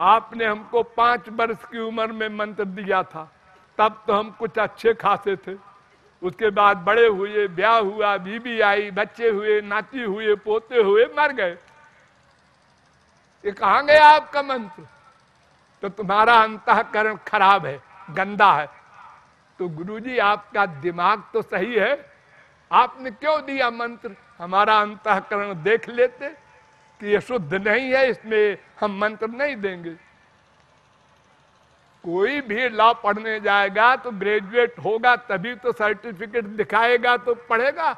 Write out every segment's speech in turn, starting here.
आपने हमको 5 वर्ष की उम्र में मंत्र दिया था, तब तो हम कुछ अच्छे खासे थे। उसके बाद बड़े हुए, ब्याह हुआ, बीबी आई, बच्चे हुए, नाती हुए, पोते हुए, मर गए। ये कहां गया आपका मंत्र? तो तुम्हारा अंतःकरण खराब है, गंदा है। तो गुरुजी आपका दिमाग तो सही है, आपने क्यों दिया मंत्र? हमारा अंतःकरण देख लेते कि ये शुद्ध नहीं है, इसमें हम मंत्र नहीं देंगे। कोई भी लॉ पढ़ने जाएगा तो ग्रेजुएट होगा, तभी तो सर्टिफिकेट दिखाएगा तो पढ़ेगा।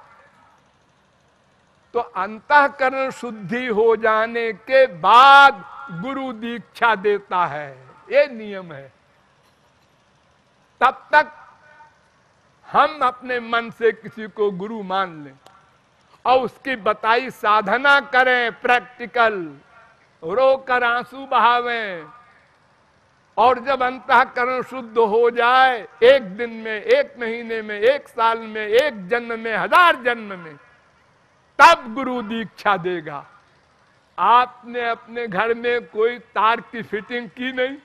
तो अंतःकरण शुद्धि हो जाने के बाद गुरु दीक्षा देता है, ये नियम है। तब तक हम अपने मन से किसी को गुरु मान लें और उसकी बताई साधना करें, प्रैक्टिकल, रोकर आंसू बहावें, और जब अंतःकरण शुद्ध हो जाए, 1 दिन में, 1 महीने में, 1 साल में, 1 जन्म में, 1000 जन्म में, तब गुरु दीक्षा देगा। आपने अपने घर में कोई तार की फिटिंग की नहीं,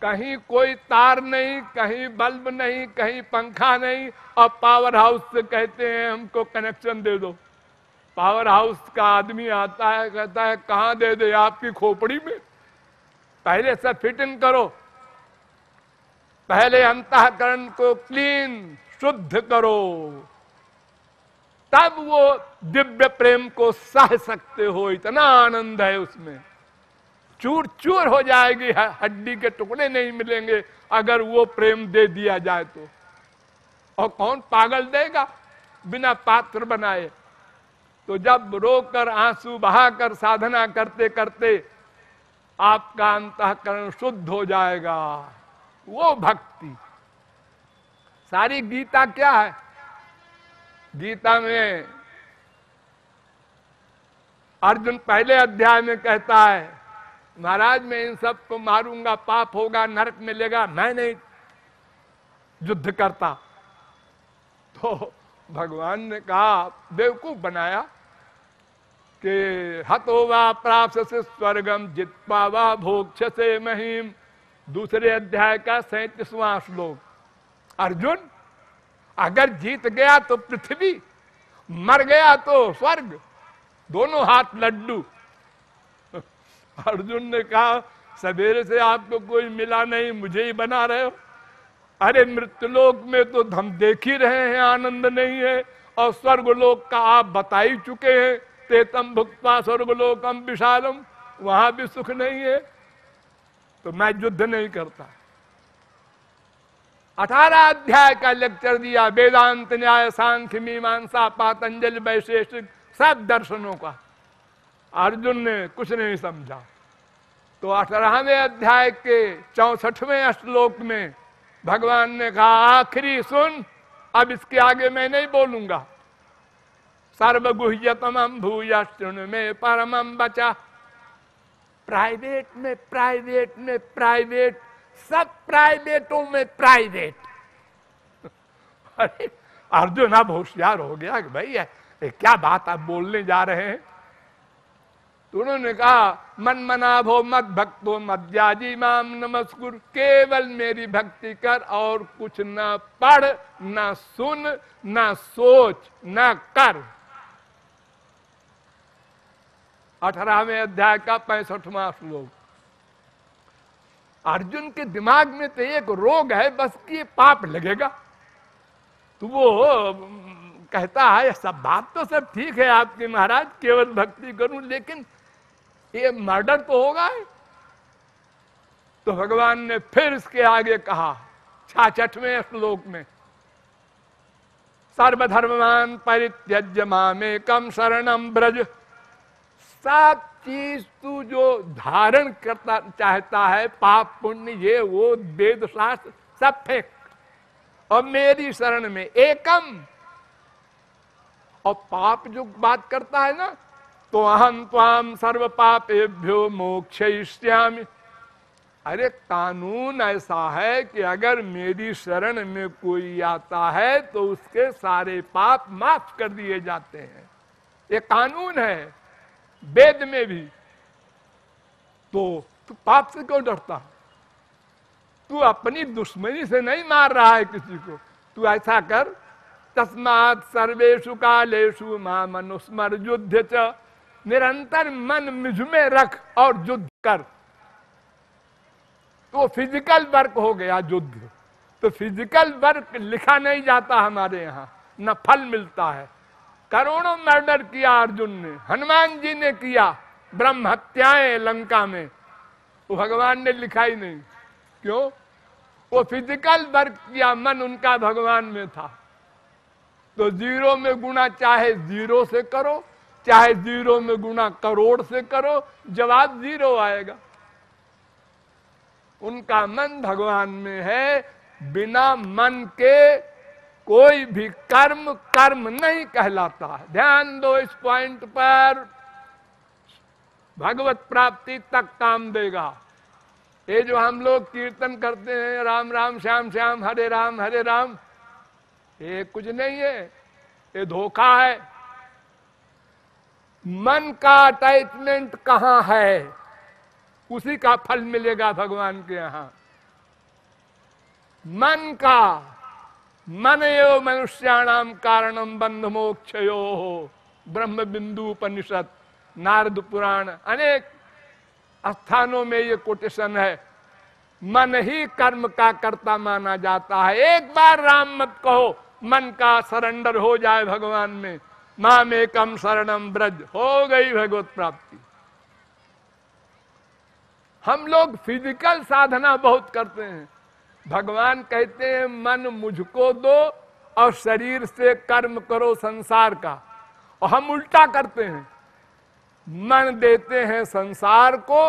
कहीं कोई तार नहीं, कहीं बल्ब नहीं, कहीं पंखा नहीं, और पावर हाउस से कहते हैं हमको कनेक्शन दे दो। पावर हाउस का आदमी आता है, कहता है कहां दे दे? आपकी खोपड़ी में। पहले से फिटिंग करो, पहले अंतःकरण को क्लीन, शुद्ध करो, तब वो दिव्य प्रेम को सह सकते हो। इतना आनंद है उसमें, चूर चूर हो जाएगी, हड्डी के टुकड़े नहीं मिलेंगे अगर वो प्रेम दे दिया जाए तो। और कौन पागल देगा बिना पात्र बनाए? तो जब रोकर आंसू बहाकर साधना करते करते आपका अंतःकरण शुद्ध हो जाएगा, वो भक्ति। सारी गीता क्या है? गीता में अर्जुन पहले अध्याय में कहता है, महाराज मैं इन सब को मारूंगा, पाप होगा, नरक मिलेगा, मैं नहीं युद्ध करता। तो भगवान ने कहा, बेवकूफ बनाया कि हतो वा प्राप्स्यसि स्वर्गम जित्वा वा भोक्ष्यसे महीम। दूसरे अध्याय का 37वां श्लोक। अर्जुन, अगर जीत गया तो पृथ्वी, मर गया तो स्वर्ग, दोनों हाथ लड्डू। अर्जुन ने कहा, सवेरे से आपको कोई मिला नहीं, मुझे ही बना रहे हो? अरे मृत्युलोक में तो हम देख ही रहे हैं आनंद नहीं है, और स्वर्गलोक का आप बता ही चुके हैं, तेतम भुक्त्वा स्वर्गलोकम विशालम, वहां भी सुख नहीं है। तो मैं युद्ध नहीं करता। 18 अध्याय का लेक्चर दिया, वेदांत, न्याय, सांख्य, मीमांसा, पातंजलि, वैशेषिक, सब दर्शनों का। अर्जुन ने कुछ नहीं समझा। तो 18वें अध्याय के 64वें श्लोक में भगवान ने कहा, आखिरी सुन, अब इसके आगे मैं नहीं बोलूंगा। सर्वगुह्यतमं भूय शृणु मे परमं वचा। प्राइवेट में प्राइवेट में प्राइवेट, सब प्राइवेटों में प्राइवेट। अरे अर्जुन अब होशियार हो गया कि भाई ये क्या बात आप बोलने जा रहे हैं। तो उन्होंने कहा, मन मना भो मत भक्तो मद्याजी माम नमस्कुर, केवल मेरी भक्ति कर और कुछ ना पढ़, ना सुन, ना सोच, ना कर। 18वें अध्याय का 65वां श्लोक। अर्जुन के दिमाग में तो एक रोग है बस कि पाप लगेगा। तो वो कहता है, सब बात तो सब ठीक है आपकी महाराज, केवल भक्ति करूं, लेकिन ये मर्डर तो होगा है। तो भगवान ने फिर इसके आगे कहा 66वें श्लोक में, सर्वधर्मान परित्यज्य मामेकं शरणं व्रज। सब चीज तू जो धारण करता चाहता है, पाप पुण्य ये वो वेद शास्त्र सब फेंक, और मेरी शरण में एकम। और पाप जो बात करता है ना, तो अहं त्वाम सर्व पापेभ्यो मोक्षयिष्यामि। अरे कानून ऐसा है कि अगर मेरी शरण में कोई आता है तो उसके सारे पाप माफ कर दिए जाते हैं, ये कानून है वेद में भी। तो तू पाप से क्यों डरता? तू अपनी दुश्मनी से नहीं मार रहा है किसी को। तू ऐसा कर, तस्मात् सर्वेषु कालेषु मां मनुस्मर युद्ध च, निरंतर मन मुझ में रख और युद्ध कर। तो फिजिकल वर्क हो गया युद्ध। तो फिजिकल वर्क लिखा नहीं जाता हमारे यहाँ, न फल मिलता है। करोड़ों मर्डर किया अर्जुन ने, हनुमान जी ने किया, ब्रह्म हत्याएं लंका में, वो भगवान ने लिखा ही नहीं। क्यों? वो फिजिकल वर्क किया, मन उनका भगवान में था। तो जीरो में गुना चाहे जीरो से करो, चाहे जीरो में गुना करोड़ से करो, जवाब जीरो आएगा। उनका मन भगवान में है। बिना मन के कोई भी कर्म कर्म नहीं कहलाता है। ध्यान दो इस पॉइंट पर, भगवत प्राप्ति तक काम देगा। ये जो हम लोग कीर्तन करते हैं, राम राम श्याम श्याम हरे राम, ये कुछ नहीं है, ये धोखा है। मन का अटैचमेंट कहां है, उसी का फल मिलेगा भगवान के यहां। मन का, मन एव मनुष्याणाम कारणम बंध मोक्षयो, ब्रह्म बिंदु उपनिषद, नारद पुराण, अनेक स्थानों में ये कोटेशन है। मन ही कर्म का कर्ता माना जाता है। एक बार राम मत कहो, मन का सरेंडर हो जाए भगवान में, माम एकम शरणम ब्रज, हो गई भगवत प्राप्ति। हम लोग फिजिकल साधना बहुत करते हैं। भगवान कहते हैं मन मुझको दो और शरीर से कर्म करो संसार का, और हम उल्टा करते हैं। मन देते हैं संसार को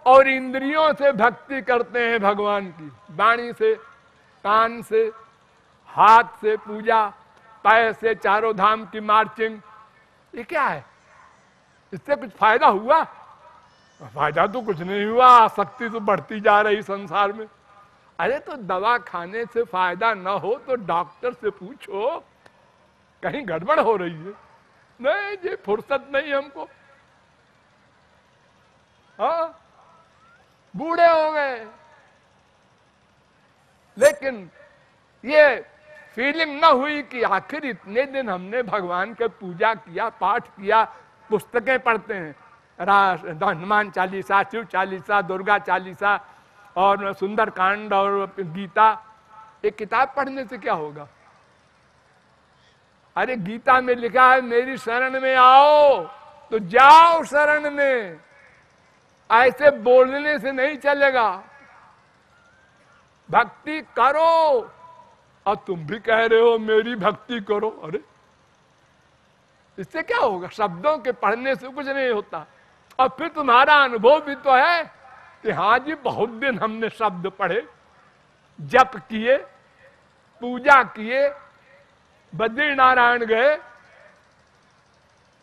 और इंद्रियों से भक्ति करते हैं भगवान की, वाणी से, कान से, हाथ से पूजा, पैर से चारों धाम की मार्चिंग। ये क्या है? इससे कुछ फायदा हुआ? फायदा तो कुछ नहीं हुआ, आसक्ति तो बढ़ती जा रही संसार में। अरे तो दवा खाने से फायदा न हो तो डॉक्टर से पूछो, कहीं गड़बड़ हो रही है। नहीं जी, फुर्सत नहीं हमको, हाँ बूढ़े हो गए। लेकिन ये फीलिंग न हुई कि आखिर इतने दिन हमने भगवान के पूजा किया, पाठ किया, पुस्तकें पढ़ते हैं, हनुमान चालीसा, शिव चालीसा, दुर्गा चालीसा और सुंदर कांड और गीता। एक किताब पढ़ने से क्या होगा? अरे गीता में लिखा है मेरी शरण में आओ, तो जाओ शरण में। ऐसे बोलने से नहीं चलेगा, भक्ति करो। और तुम भी कह रहे हो मेरी भक्ति करो, अरे इससे क्या होगा? शब्दों के पढ़ने से कुछ नहीं होता। और फिर तुम्हारा अनुभव भी तो है कि हाँ जी बहुत दिन हमने शब्द पढ़े, जप किए, पूजा किए, बद्री नारायण गए,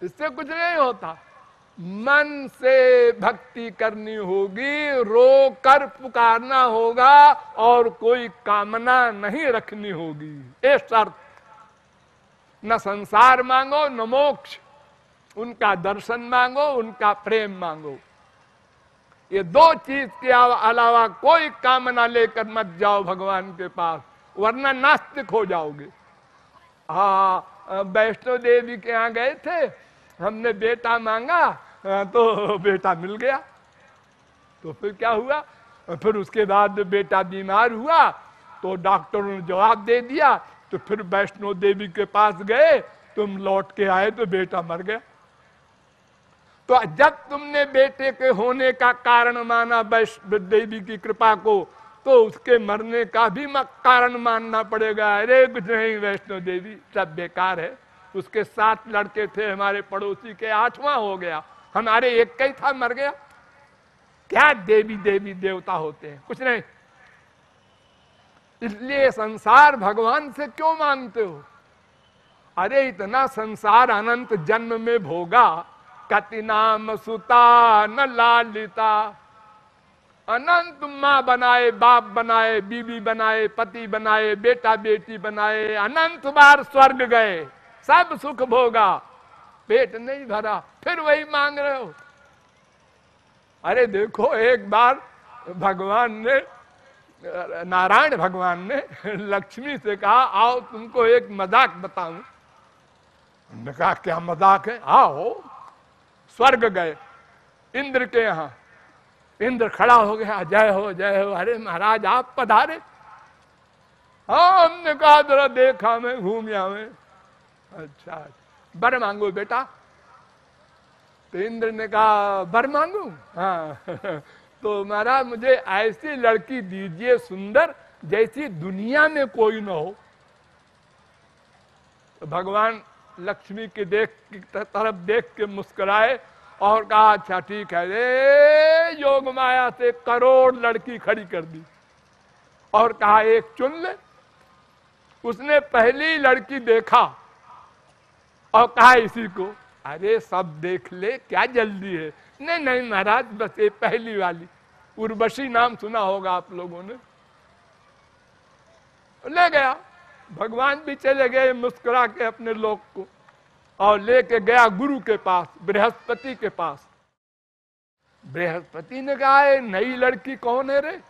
इससे कुछ नहीं होता। मन से भक्ति करनी होगी, रो कर पुकारना होगा और कोई कामना नहीं रखनी होगी। ये शर्त। न संसार मांगो न मोक्ष, उनका दर्शन मांगो, उनका प्रेम मांगो। ये दो चीज के अलावा कोई कामना लेकर मत जाओ भगवान के पास, वरना नास्तिक हो जाओगे। हाँ, वैष्णो देवी के यहाँ गए थे, हमने बेटा मांगा तो बेटा मिल गया। तो फिर क्या हुआ? फिर उसके बाद बेटा बीमार हुआ तो डॉक्टरों ने जवाब दे दिया। तो फिर वैष्णो देवी के पास गए, तुम लौट के आए तो बेटा मर गया। तो जब तुमने बेटे के होने का कारण माना वैष्णो देवी की कृपा को, तो उसके मरने का भी कारण मानना पड़ेगा। अरे कुछ नहीं, वैष्णो देवी सब बेकार है। उसके 7 लड़के थे हमारे पड़ोसी के, 8वां हो गया, हमारे एक का ही था, मर गया। क्या देवी देवी देवता होते हैं, कुछ नहीं। इसलिए संसार भगवान से क्यों मांगते हो? अरे इतना संसार अनंत जन्म में भोगा, कति नाम सुता न लालिता। अनंत माँ बनाए, बाप बनाए, बीबी बनाए, पति बनाए, बेटा बेटी बनाए, अनंत बार स्वर्ग गए, सब सुख भोगा, पेट नहीं भरा, फिर वही मांग रहे हो। अरे देखो, एक बार भगवान ने, नारायण भगवान ने लक्ष्मी से कहा, आओ तुमको एक मजाक बताऊं। उन्होंने कहा क्या मजाक है? आओ। स्वर्ग गए इंद्र के यहां। इंद्र खड़ा हो गया, जय हो जय हो। अरे महाराज आप पधारे? हाँ, हमने कहा जरा देखा मैं, घूम आवे। अच्छा, बर मांगो बेटा। तो इंद्र ने कहा बर मांगू? हाँ। तो महाराज मुझे ऐसी लड़की दीजिए सुंदर, जैसी दुनिया में कोई न हो। तो भगवान लक्ष्मी की तरफ देख के मुस्कुराए और कहा अच्छा ठीक है। रे योग माया से करोड़ लड़की खड़ी कर दी और कहा एक चुन ले। उसने पहली लड़की देखा और कहा इसी को। अरे सब देख ले, क्या जल्दी है? नहीं नहीं महाराज, बस ये पहली वाली। उर्वशी नाम सुना होगा आप लोगों ने। ले गया, भगवान भी चले गए मुस्कुरा के अपने लोक को, और लेके गया गुरु के पास, बृहस्पति के पास। बृहस्पति ने कहा नई लड़की कौन है रे?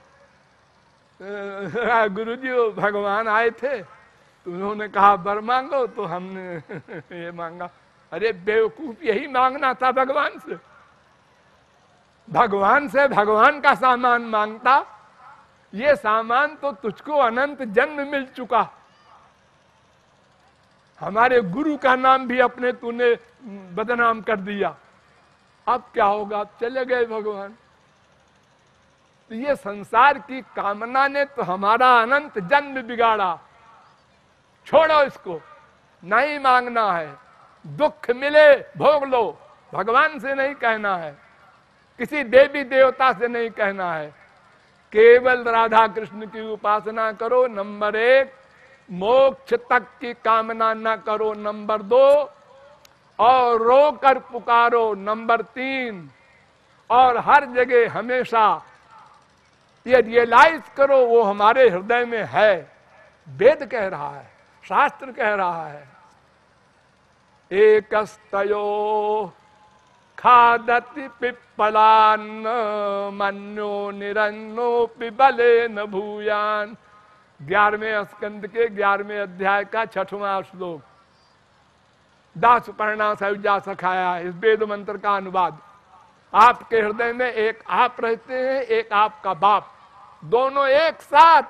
गुरुजी वो भगवान आए थे, तो उन्होंने कहा बर मांगो, तो हमने ये मांगा। अरे बेवकूफ, यही मांगना था भगवान से। भगवान से भगवान का सामान मांगता। ये सामान तो तुझको अनंत जन्म मिल चुका। हमारे गुरु का नाम भी अपने तूने बदनाम कर दिया। अब क्या होगा? चले गए भगवान। तो ये संसार की कामना ने तो हमारा अनंत जन्म बिगाड़ा। छोड़ो इसको, नहीं मांगना है। दुख मिले भोग लो, भगवान से नहीं कहना है, किसी देवी देवता से नहीं कहना है। केवल राधा कृष्ण की उपासना करो, नंबर 1। मोक्ष तक की कामना न करो, नंबर 2। और रो कर पुकारो, नंबर 3। और हर जगह हमेशा ये रियलाइज करो वो हमारे हृदय में है। वेद कह रहा है, शास्त्र कह रहा है। एकस्तयो खादति पिप्पलान्न मन्यो निरन्नो पिबले न भूयान। 11वें स्कंद के 11वें अध्याय का 6वां श्लोक। दास पर्णा सयुजा सखाया, इस वेद मंत्र का अनुवाद। आपके हृदय में एक आप रहते हैं, एक आपका बाप, दोनों एक साथ।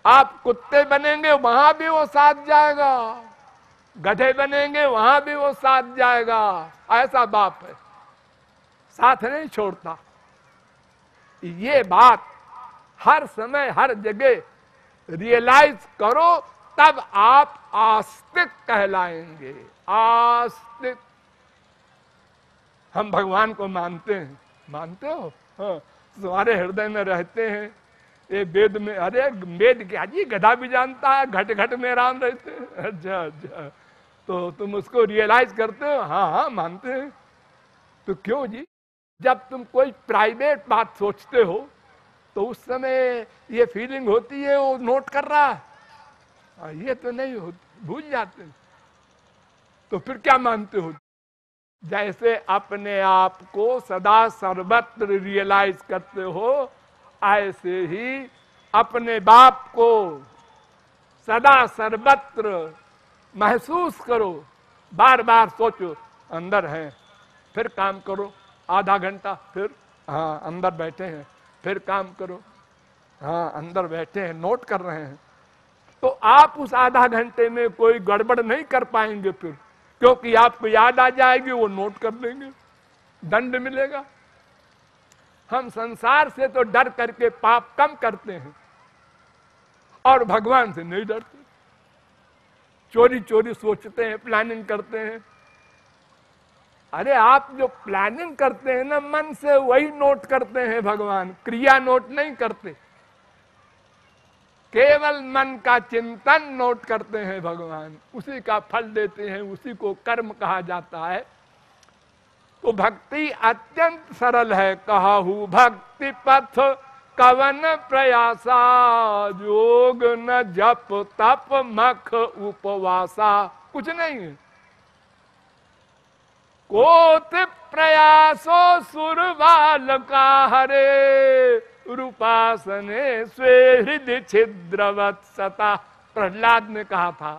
आप कुत्ते बनेंगे वहां भी वो साथ जाएगा, गधे बनेंगे वहां भी वो साथ जाएगा। ऐसा बाप है, साथ नहीं छोड़ता। ये बात हर समय हर जगह रियलाइज करो, तब आप आस्तिक कहलाएंगे। आस्तिक। हम भगवान को मानते हैं, मानते हो? हाँ, तुम्हारे हृदय में रहते हैं। ये वेद में, अरे वेद क्या जी, गधा भी जानता है घट घट में राम रहते हैं। अच्छा अच्छा, तो तुम उसको रियलाइज करते हो? हाँ हाँ मानते हैं। तो क्यों जी? जब तुम कोई प्राइवेट बात सोचते हो तो उस समय ये फीलिंग होती है वो नोट कर रहा है, ये तो नहीं होती, भूल जाते। तो फिर क्या मानते हो? जैसे अपने आप को सदा सर्वत्र रियलाइज करते हो, ऐसे ही अपने बाप को सदा सर्वत्र महसूस करो। बार बार सोचो अंदर है, फिर काम करो आधा घंटा, फिर हाँ अंदर बैठे हैं, फिर काम करो, हाँ अंदर बैठे हैं, नोट कर रहे हैं। तो आप उस आधा घंटे में कोई गड़बड़ नहीं कर पाएंगे फिर, क्योंकि आपको याद आ जाएगी, वो नोट कर लेंगे, दंड मिलेगा। हम संसार से तो डर करके पाप कम करते हैं और भगवान से नहीं डरते। चोरी चोरी सोचते हैं, प्लानिंग करते हैं। अरे आप जो प्लानिंग करते हैं ना मन से, वही नोट करते हैं भगवान, क्रिया नोट नहीं करते। केवल मन का चिंतन नोट करते हैं भगवान, उसी का फल देते हैं, उसी को कर्म कहा जाता है। तो भक्ति अत्यंत सरल है। कहूँ भक्ति पथ कवन प्रयासा, योग न जप तप मख उपवासा। कुछ नहीं है। कोत प्रयासो सुर बालका हरे, रूपासने स्वे हृदय छिद्रवत सता। प्रहलाद ने कहा था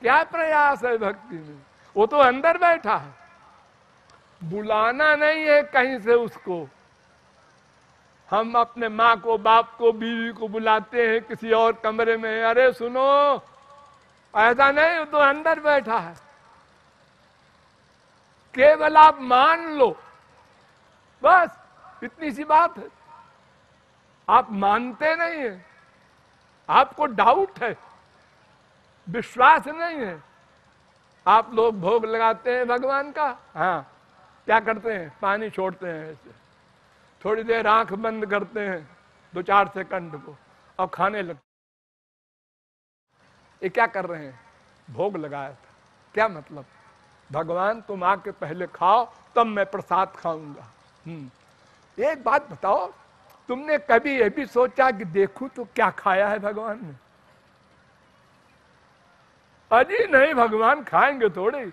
क्या प्रयास है भक्ति में, वो तो अंदर बैठा है, बुलाना नहीं है कहीं से उसको। हम अपने माँ को, बाप को, बीवी को बुलाते हैं किसी और कमरे में, अरे सुनो, ऐसा नहीं, वो तो अंदर बैठा है। केवल आप मान लो, बस इतनी सी बात है। आप मानते नहीं है, आपको डाउट है, विश्वास नहीं है। आप लोग भोग लगाते हैं भगवान का, हाँ, क्या करते हैं, पानी छोड़ते हैं ऐसे, थोड़ी देर आंख बंद करते हैं 2-4 सेकंड को और खाने लगते। ये क्या कर रहे हैं, भोग लगाया था, क्या मतलब, भगवान तुम आके पहले खाओ तब मैं प्रसाद खाऊंगा। एक बात बताओ, तुमने कभी ये भी सोचा कि देखूं तो क्या खाया है भगवान ने? अजी नहीं, भगवान खाएंगे थोड़े,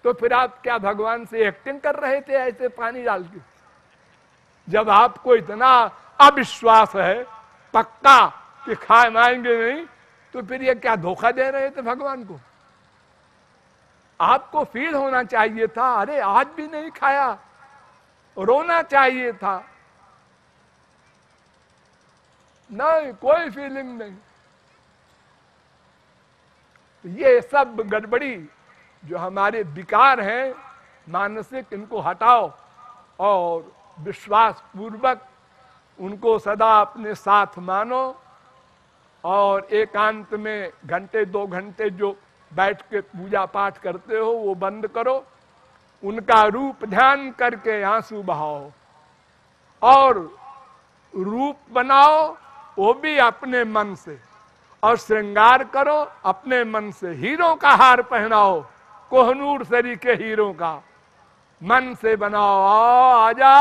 तो फिर आप क्या भगवान से एक्टिंग कर रहे थे ऐसे पानी डाल के? जब आपको इतना अविश्वास है पक्का कि खाएंगे नहीं, तो फिर ये क्या धोखा दे रहे थे भगवान को? आपको फील होना चाहिए था, अरे आज भी नहीं खाया, रोना चाहिए था। नहीं, कोई फीलिंग नहीं। ये सब गड़बड़ी जो हमारे विकार हैं मानसिक, इनको हटाओ और विश्वास पूर्वक उनको सदा अपने साथ मानो, और एकांत में घंटे 2 घंटे जो बैठ के पूजा पाठ करते हो वो बंद करो, उनका रूप ध्यान करके आंसू बहाओ और रूप बनाओ, वो भी अपने मन से, और श्रृंगार करो अपने मन से। हीरो का हार पहनाओ, कोहनूर सरी के हीरो का, मन से बनाओ। आजा,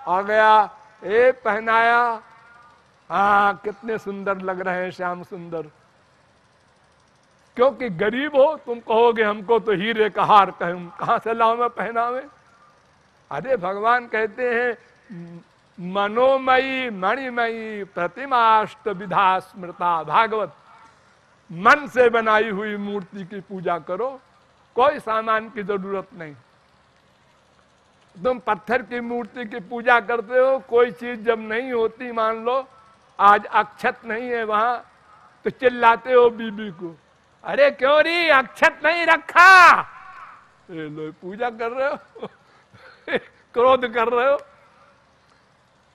आ गया, ए पहनाया, हाँ कितने सुंदर लग रहे हैं श्याम सुंदर। क्योंकि गरीब हो, तुम कहोगे हमको तो हीरे का हार कहां से लाऊं मैं पहनावे। अरे भगवान कहते हैं मनोमयी मणिमयी प्रतिमाष्ट विधा स्मृता। भागवत, मन से बनाई हुई मूर्ति की पूजा करो, कोई सामान की जरूरत नहीं। तुम पत्थर की मूर्ति की पूजा करते हो, कोई चीज जब नहीं होती, मान लो आज अक्षत नहीं है वहां, तो चिल्लाते हो बीबी को, अरे क्यों री अक्षत नहीं रखा? लो पूजा कर रहे हो क्रोध कर रहे हो।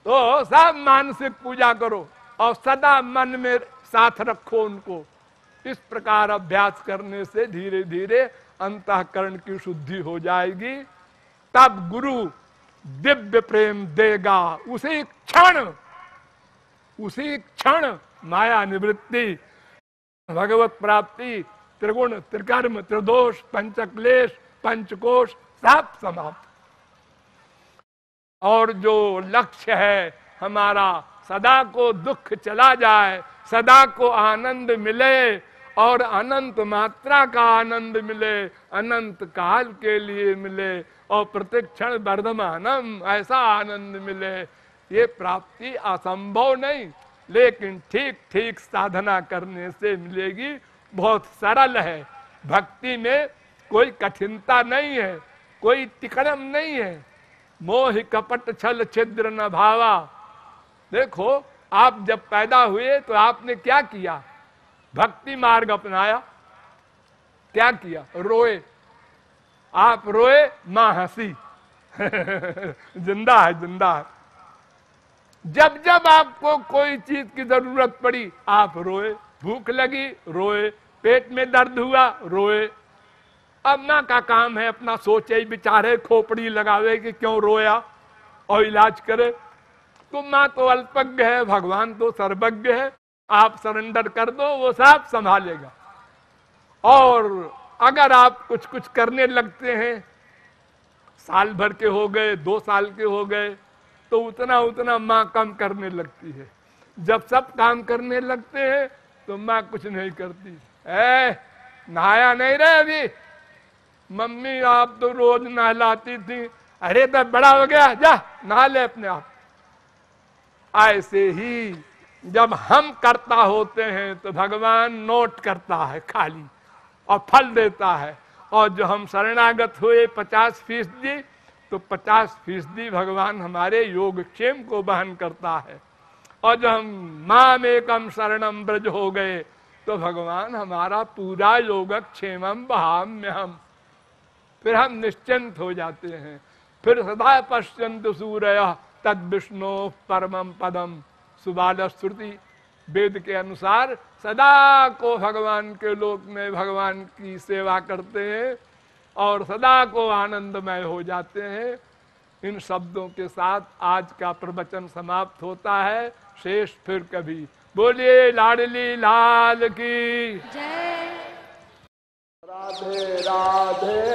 तो सब मानसिक पूजा करो और सदा मन में साथ रखो उनको। इस प्रकार अभ्यास करने से धीरे धीरे अंतःकरण की शुद्धि हो जाएगी, तब गुरु दिव्य प्रेम देगा। उसी क्षण माया निवृत्ति, भगवत प्राप्ति, त्रिगुण त्रिकर्म त्रिदोष पंचक्लेश पंचकोश सब समाप्त। और जो लक्ष्य है हमारा, सदा को दुख चला जाए, सदा को आनंद मिले और अनंत मात्रा का आनंद मिले, अनंत काल के लिए मिले और प्रतिक्षण वर्धमानम ऐसा आनंद मिले, ये प्राप्ति असंभव नहीं, लेकिन ठीक ठीक साधना करने से मिलेगी। बहुत सरल है, भक्ति में कोई कठिनता नहीं है, कोई तिकड़म नहीं है। मोह कपट छल छिद्र न भावा। देखो, आप जब पैदा हुए तो आपने क्या किया? भक्ति मार्ग अपनाया। क्या किया? रोए। आप रोए, मां हंसी जिंदा है, जिंदा है। जब जब आपको कोई चीज की जरूरत पड़ी आप रोए, भूख लगी रोए, पेट में दर्द हुआ रोए। अब माँ का काम है अपना सोचे विचारे, खोपड़ी लगावे कि क्यों रोया और इलाज करे। तो माँ तो अल्पज्ञ है, भगवान तो सर्वज्ञ है। आप सरेंडर कर दो, वो सब संभालेगा। और अगर आप कुछ कुछ करने लगते हैं, साल भर के हो गए, 2 साल के हो गए, तो उतना उतना माँ कम करने लगती है। जब सब काम करने लगते हैं तो माँ कुछ नहीं करती। नहाया नहीं रहे अभी, मम्मी आप तो रोज नहलाती थी, अरे तो बड़ा हो गया, जा नहा ले अपने आप। ऐसे ही जब हम कर्ता होते हैं तो भगवान नोट करता है खाली और फल देता है। और जो हम शरणागत हुए 50% तो 50% भगवान हमारे योगक्षेम को वहन करता है। और जब हम माम एकम शरणम ब्रज हो गए तो भगवान हमारा पूरा योगक्षेमम बहाम्य हम, फिर हम निश्चिंत हो जाते हैं। फिर सदा पश्यन्तु सूरयः तद विष्णु परमम पदम। सुबाल श्रुति वेद के अनुसार सदा को भगवान के लोक में भगवान की सेवा करते हैं और सदा को आनंदमय हो जाते हैं। इन शब्दों के साथ आज का प्रवचन समाप्त होता है। शेष फिर कभी। बोलिए लाडली लाल की जय। राधे राधे।